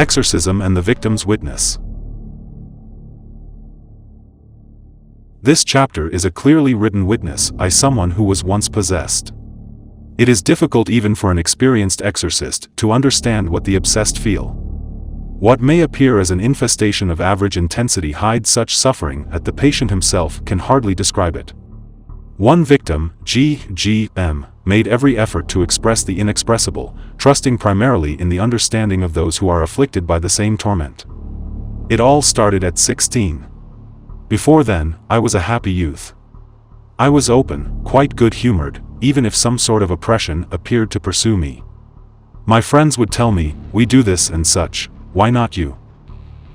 Exorcism and the victim's witness. This chapter is a clearly written witness by someone who was once possessed. It is difficult even for an experienced exorcist to understand what the obsessed feel. What may appear as an infestation of average intensity hides such suffering that the patient himself can hardly describe it. One victim, G.M., made every effort to express the inexpressible, trusting primarily in the understanding of those who are afflicted by the same torment. It all started at 16. Before then, I was a happy youth. I was open, quite good-humored, even if some sort of oppression appeared to pursue me. My friends would tell me, "We do this and such, why not you?"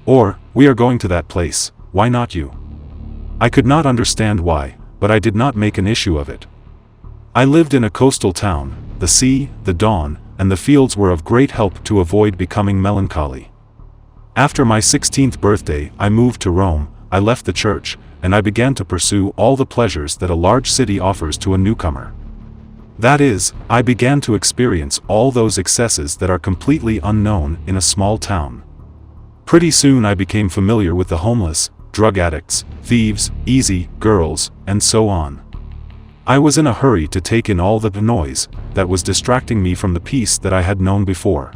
Or, "We are going to that place, why not you?" I could not understand why, but I did not make an issue of it. I lived in a coastal town. The sea, the dawn, and the fields were of great help to avoid becoming melancholy. After my 16th birthday, I moved to Rome. I left the church, and I began to pursue all the pleasures that a large city offers to a newcomer. That is, I began to experience all those excesses that are completely unknown in a small town. Pretty soon I became familiar with the homeless, drug addicts, thieves, easy girls, and so on. I was in a hurry to take in all the noise that was distracting me from the peace that I had known before.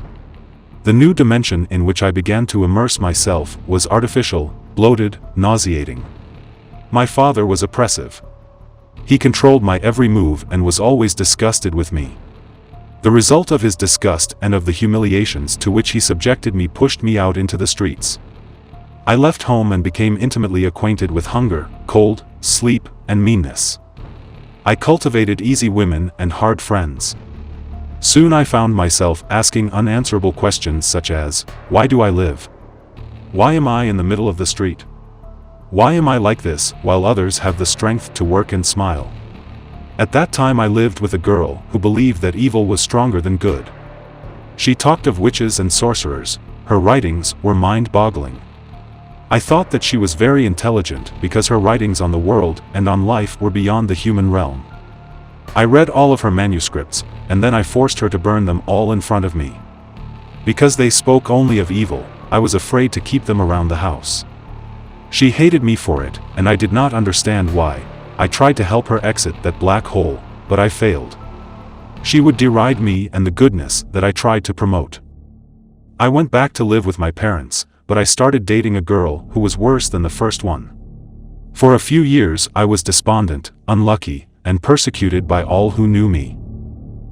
The new dimension in which I began to immerse myself was artificial, bloated, nauseating. My father was oppressive. He controlled my every move and was always disgusted with me. The result of his disgust and of the humiliations to which he subjected me pushed me out into the streets. I left home and became intimately acquainted with hunger, cold, sleep, and meanness. I cultivated easy women and hard friends. Soon I found myself asking unanswerable questions such as, why do I live? Why am I in the middle of the street? Why am I like this while others have the strength to work and smile? At that time I lived with a girl who believed that evil was stronger than good. She talked of witches and sorcerers. Her writings were mind-boggling. I thought that she was very intelligent because her writings on the world and on life were beyond the human realm. I read all of her manuscripts, and then I forced her to burn them all in front of me. Because they spoke only of evil, I was afraid to keep them around the house. She hated me for it, and I did not understand why. I tried to help her exit that black hole, but I failed. She would deride me and the goodness that I tried to promote. I went back to live with my parents, but I started dating a girl who was worse than the first one. For a few years I was despondent, unlucky, and persecuted by all who knew me.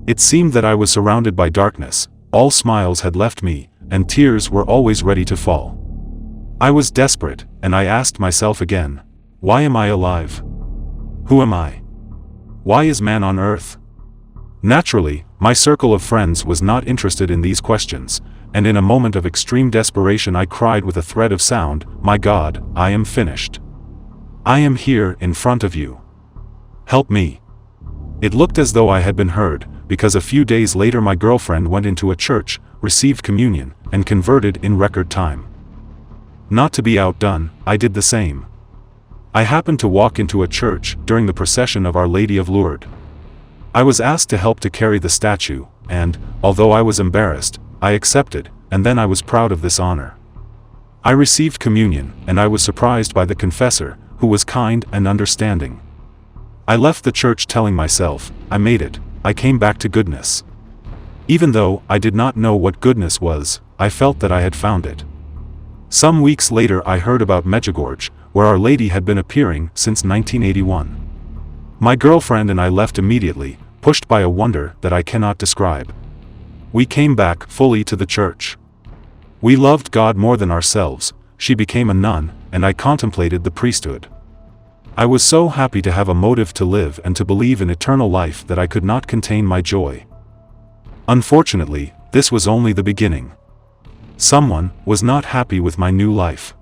It seemed that I was surrounded by darkness, all smiles had left me, and tears were always ready to fall. I was desperate, and I asked myself again, why am I alive? Who am I? Why is man on earth? Naturally, my circle of friends was not interested in these questions, and in a moment of extreme desperation I cried with a thread of sound, "My God, I am finished. I am here in front of you. Help me." It looked as though I had been heard, because a few days later my girlfriend went into a church, received communion, and converted in record time. Not to be outdone, I did the same. I happened to walk into a church during the procession of Our Lady of Lourdes. I was asked to help to carry the statue, and, although I was embarrassed, I accepted, and then I was proud of this honor. I received communion, and I was surprised by the confessor, who was kind and understanding. I left the church telling myself, I made it, I came back to goodness. Even though I did not know what goodness was, I felt that I had found it. Some weeks later I heard about Medjugorje, where Our Lady had been appearing since 1981. My girlfriend and I left immediately, pushed by a wonder that I cannot describe. We came back fully to the church. We loved God more than ourselves. She became a nun, and I contemplated the priesthood. I was so happy to have a motive to live and to believe in eternal life that I could not contain my joy. Unfortunately, this was only the beginning. Someone was not happy with my new life.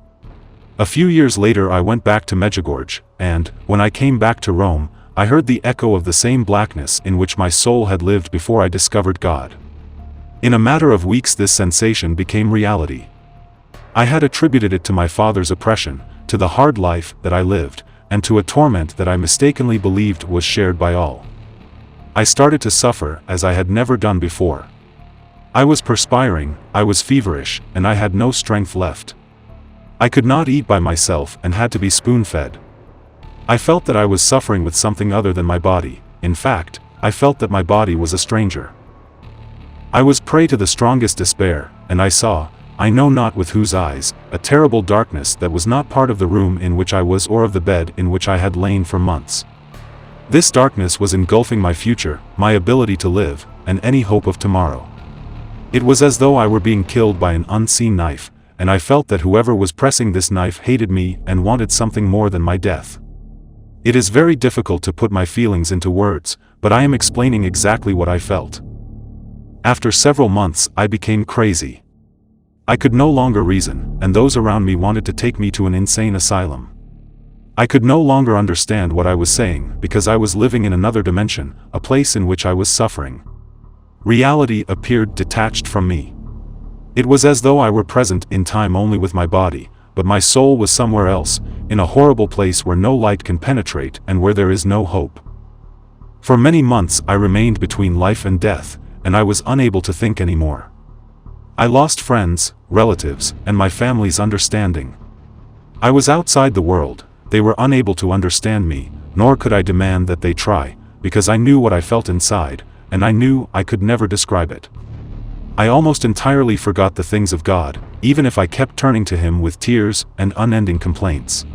A few years later I went back to Medjugorje, and, when I came back to Rome, I heard the echo of the same blackness in which my soul had lived before I discovered God. In a matter of weeks this sensation became reality. I had attributed it to my father's oppression, to the hard life that I lived, and to a torment that I mistakenly believed was shared by all. I started to suffer as I had never done before. I was perspiring, I was feverish, and I had no strength left. I could not eat by myself and had to be spoon-fed. I felt that I was suffering with something other than my body. In fact, I felt that my body was a stranger. I was prey to the strongest despair, and I saw, I know not with whose eyes, a terrible darkness that was not part of the room in which I was or of the bed in which I had lain for months. This darkness was engulfing my future, my ability to live, and any hope of tomorrow. It was as though I were being killed by an unseen knife, and I felt that whoever was pressing this knife hated me and wanted something more than my death. It is very difficult to put my feelings into words, but I am explaining exactly what I felt. After several months, I became crazy. I could no longer reason, and those around me wanted to take me to an insane asylum. I could no longer understand what I was saying because I was living in another dimension, a place in which I was suffering. Reality appeared detached from me. It was as though I were present in time only with my body, but my soul was somewhere else, in a horrible place where no light can penetrate and where there is no hope. For many months I remained between life and death, and I was unable to think anymore. I lost friends, relatives, and my family's understanding. I was outside the world, they were unable to understand me, nor could I demand that they try, because I knew what I felt inside, and I knew I could never describe it. I almost entirely forgot the things of God, even if I kept turning to Him with tears and unending complaints.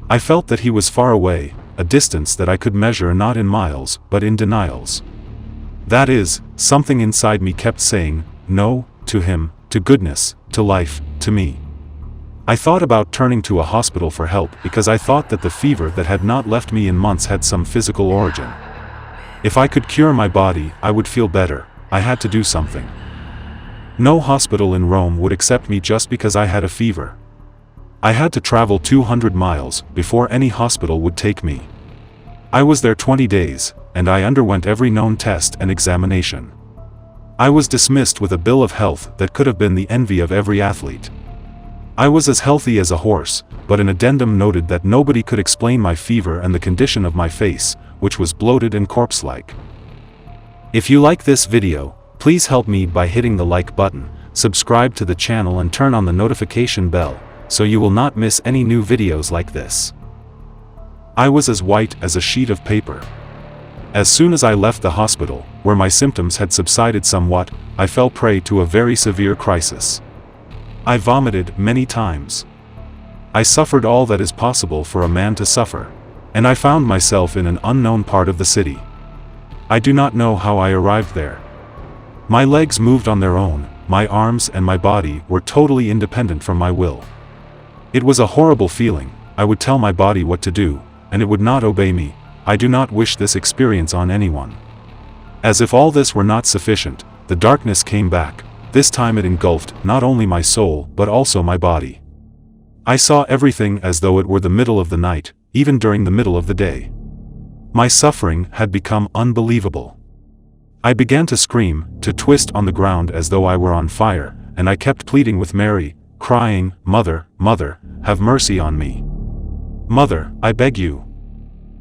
I felt that He was far away, a distance that I could measure not in miles, but in denials. That is, something inside me kept saying, no, to Him, to goodness, to life, to me. I thought about turning to a hospital for help because I thought that the fever that had not left me in months had some physical origin. If I could cure my body, I would feel better. I had to do something. No hospital in Rome would accept me just because I had a fever. I had to travel 200 miles before any hospital would take me. I was there 20 days, and I underwent every known test and examination. I was dismissed with a bill of health that could have been the envy of every athlete. I was as healthy as a horse, but an addendum noted that nobody could explain my fever and the condition of my face, which was bloated and corpse-like. If you like this video, please help me by hitting the like button, subscribe to the channel and turn on the notification bell, so you will not miss any new videos like this. I was as white as a sheet of paper. As soon as I left the hospital, where my symptoms had subsided somewhat, I fell prey to a very severe crisis. I vomited many times. I suffered all that is possible for a man to suffer, and I found myself in an unknown part of the city. I do not know how I arrived there. My legs moved on their own, my arms and my body were totally independent from my will. It was a horrible feeling. I would tell my body what to do, and it would not obey me. I do not wish this experience on anyone. As if all this were not sufficient, the darkness came back. This time it engulfed not only my soul but also my body. I saw everything as though it were the middle of the night, even during the middle of the day. My suffering had become unbelievable. I began to scream, to twist on the ground as though I were on fire, and I kept pleading with Mary, crying, "Mother, Mother, have mercy on me. Mother, I beg you.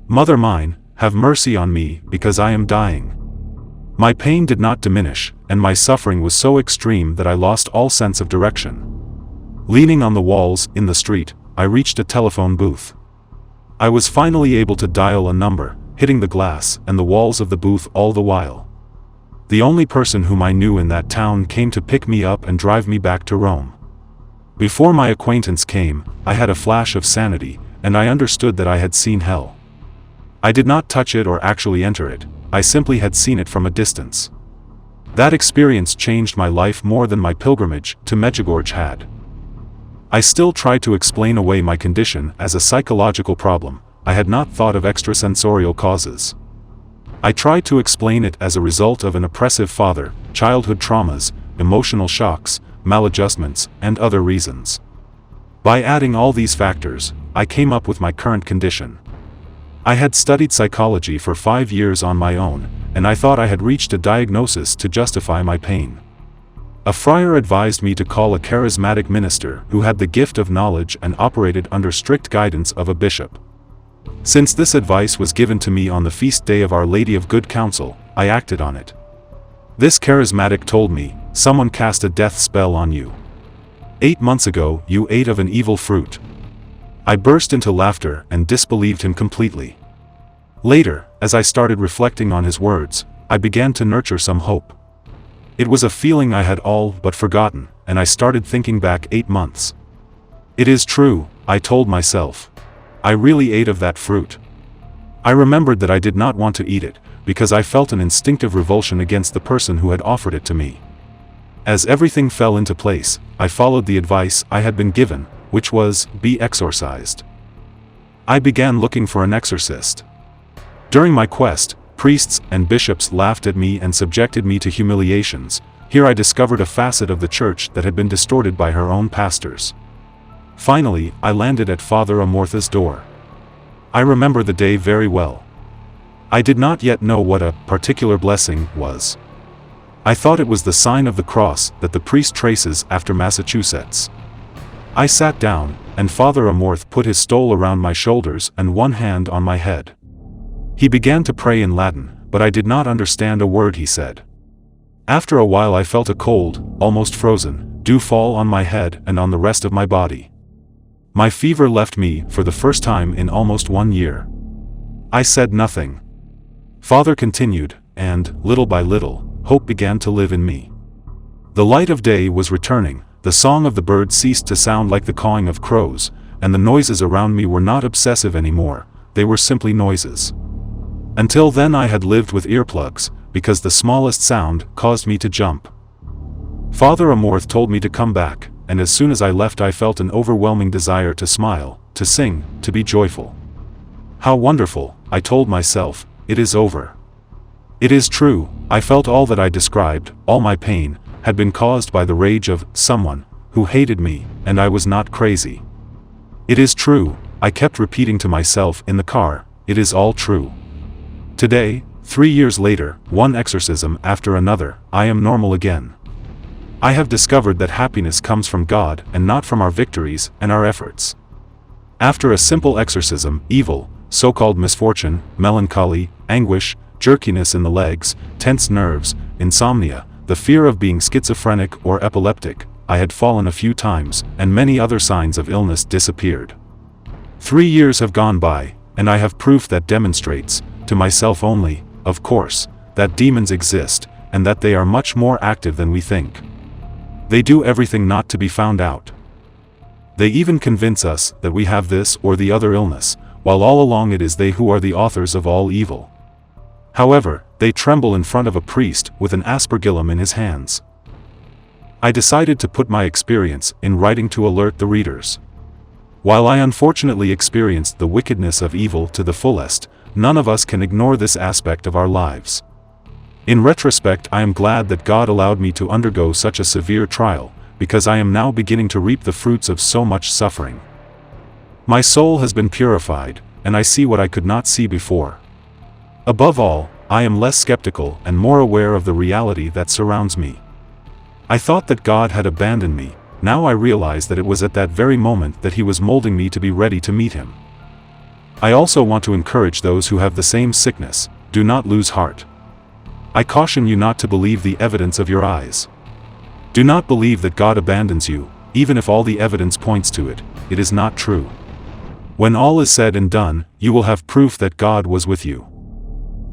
Mother mine, have mercy on me, because I am dying." My pain did not diminish, and my suffering was so extreme that I lost all sense of direction. Leaning on the walls, in the street, I reached a telephone booth. I was finally able to dial a number, hitting the glass and the walls of the booth all the while. The only person whom I knew in that town came to pick me up and drive me back to Rome. Before my acquaintance came, I had a flash of sanity, and I understood that I had seen hell. I did not touch it or actually enter it, I simply had seen it from a distance. That experience changed my life more than my pilgrimage to Medjugorje had. I still tried to explain away my condition as a psychological problem. I had not thought of extrasensorial causes. I tried to explain it as a result of an oppressive father, childhood traumas, emotional shocks, maladjustments, and other reasons. By adding all these factors, I came up with my current condition. I had studied psychology for 5 years on my own, and I thought I had reached a diagnosis to justify my pain. A friar advised me to call a charismatic minister who had the gift of knowledge and operated under strict guidance of a bishop. Since this advice was given to me on the feast day of Our Lady of Good Counsel, I acted on it. This charismatic told me, "Someone cast a death spell on you. 8 months ago, you ate of an evil fruit." I burst into laughter and disbelieved him completely. Later, as I started reflecting on his words, I began to nurture some hope. It was a feeling I had all but forgotten, and I started thinking back 8 months. It is true, I told myself. I really ate of that fruit. I remembered that I did not want to eat it, because I felt an instinctive revulsion against the person who had offered it to me. As everything fell into place, I followed the advice I had been given, which was, be exorcised. I began looking for an exorcist. During my quest, priests and bishops laughed at me and subjected me to humiliations. Here I discovered a facet of the church that had been distorted by her own pastors. Finally, I landed at Father Amorth's door. I remember the day very well. I did not yet know what a particular blessing was. I thought it was the sign of the cross that the priest traces after Massachusetts. I sat down, and Father Amorth put his stole around my shoulders and one hand on my head. He began to pray in Latin, but I did not understand a word he said. After a while I felt a cold, almost frozen, dew fall on my head and on the rest of my body. My fever left me for the first time in almost 1 year. I said nothing. Father continued, and, little by little, hope began to live in me. The light of day was returning, the song of the birds ceased to sound like the cawing of crows, and the noises around me were not obsessive anymore, they were simply noises. Until then I had lived with earplugs, because the smallest sound caused me to jump. Father Amorth told me to come back, and as soon as I left I felt an overwhelming desire to smile, to sing, to be joyful. How wonderful, I told myself, it is over. It is true, I felt all that I described, all my pain, had been caused by the rage of someone who hated me, and I was not crazy. It is true, I kept repeating to myself in the car, it is all true. Today, 3 years later, one exorcism after another, I am normal again. I have discovered that happiness comes from God and not from our victories and our efforts. After a simple exorcism, evil, so-called misfortune, melancholy, anguish, jerkiness in the legs, tense nerves, insomnia, the fear of being schizophrenic or epileptic, I had fallen a few times, and many other signs of illness disappeared. 3 years have gone by, and I have proof that demonstrates, to myself only, of course, that demons exist, and that they are much more active than we think. They do everything not to be found out. They even convince us that we have this or the other illness, while all along it is they who are the authors of all evil. However, they tremble in front of a priest with an aspergillum in his hands. I decided to put my experience in writing to alert the readers. While I unfortunately experienced the wickedness of evil to the fullest, none of us can ignore this aspect of our lives. In retrospect, I am glad that God allowed me to undergo such a severe trial, because I am now beginning to reap the fruits of so much suffering. My soul has been purified, and I see what I could not see before. Above all, I am less skeptical and more aware of the reality that surrounds me. I thought that God had abandoned me, now I realize that it was at that very moment that He was molding me to be ready to meet Him. I also want to encourage those who have the same sickness, do not lose heart. I caution you not to believe the evidence of your eyes. Do not believe that God abandons you, even if all the evidence points to it, it is not true. When all is said and done, you will have proof that God was with you.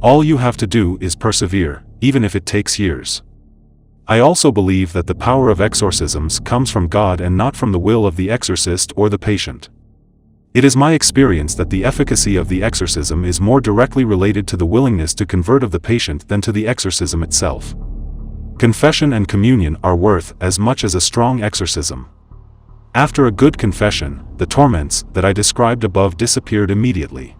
All you have to do is persevere, even if it takes years. I also believe that the power of exorcisms comes from God and not from the will of the exorcist or the patient. It is my experience that the efficacy of the exorcism is more directly related to the willingness to convert of the patient than to the exorcism itself. Confession and communion are worth as much as a strong exorcism. After a good confession, the torments that I described above disappeared immediately.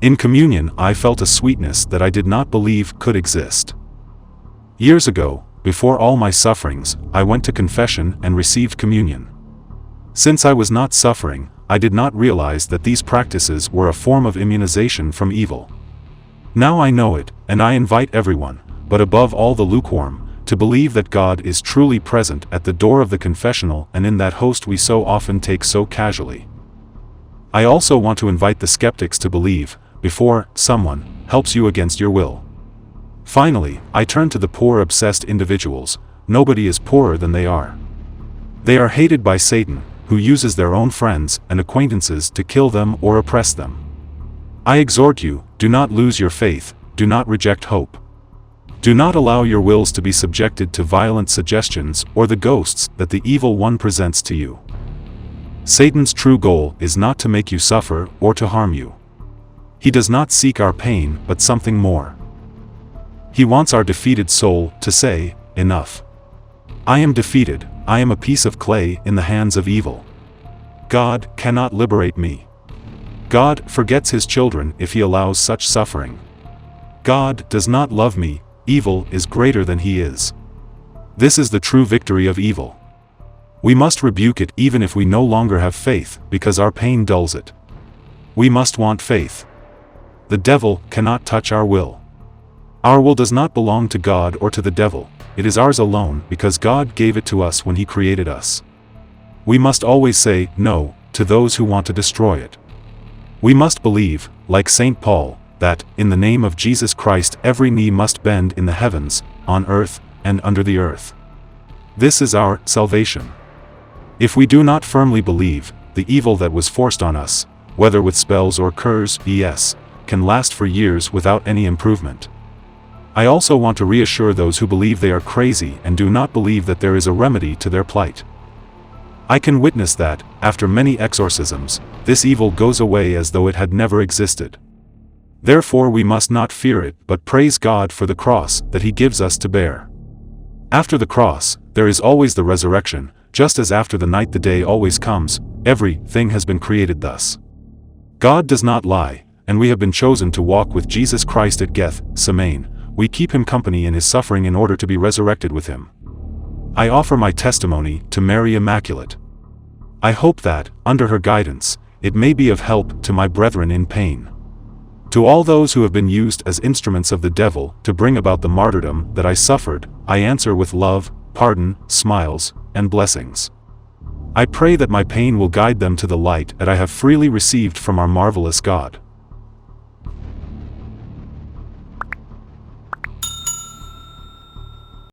In communion, I felt a sweetness that I did not believe could exist. Years ago, before all my sufferings, I went to confession and received communion. Since I was not suffering, I did not realize that these practices were a form of immunization from evil. Now I know it, and I invite everyone, but above all the lukewarm, to believe that God is truly present at the door of the confessional and in that host we so often take so casually. I also want to invite the skeptics to believe, before someone helps you against your will. Finally, I turn to the poor obsessed individuals. Nobody is poorer than they are. They are hated by Satan, who uses their own friends and acquaintances to kill them or oppress them. I exhort you, do not lose your faith, do not reject hope. Do not allow your wills to be subjected to violent suggestions or the ghosts that the evil one presents to you. Satan's true goal is not to make you suffer or to harm you. He does not seek our pain but something more. He wants our defeated soul to say, enough. I am defeated, I am a piece of clay in the hands of evil. God cannot liberate me. God forgets his children if he allows such suffering. God does not love me, evil is greater than he is. This is the true victory of evil. We must rebuke it even if we no longer have faith, because our pain dulls it. We must want faith. The devil cannot touch our will. Our will does not belong to God or to the devil, it is ours alone because God gave it to us when he created us. We must always say no to those who want to destroy it. We must believe, like St. Paul, that, in the name of Jesus Christ every knee must bend in the heavens, on earth, and under the earth. This is our salvation. If we do not firmly believe, the evil that was forced on us, whether with spells or cures, can last for years without any improvement. I also want to reassure those who believe they are crazy and do not believe that there is a remedy to their plight. I can witness that, after many exorcisms, this evil goes away as though it had never existed. Therefore we must not fear it but praise God for the cross that he gives us to bear. After the cross, there is always the resurrection, just as after the night the day always comes. Everything has been created thus. God does not lie, and we have been chosen to walk with Jesus Christ at Gethsemane. We keep him company in his suffering in order to be resurrected with him. I offer my testimony to Mary Immaculate. I hope that, under her guidance, it may be of help to my brethren in pain. To all those who have been used as instruments of the devil to bring about the martyrdom that I suffered, I answer with love, pardon, smiles, and blessings. I pray that my pain will guide them to the light that I have freely received from our marvelous God.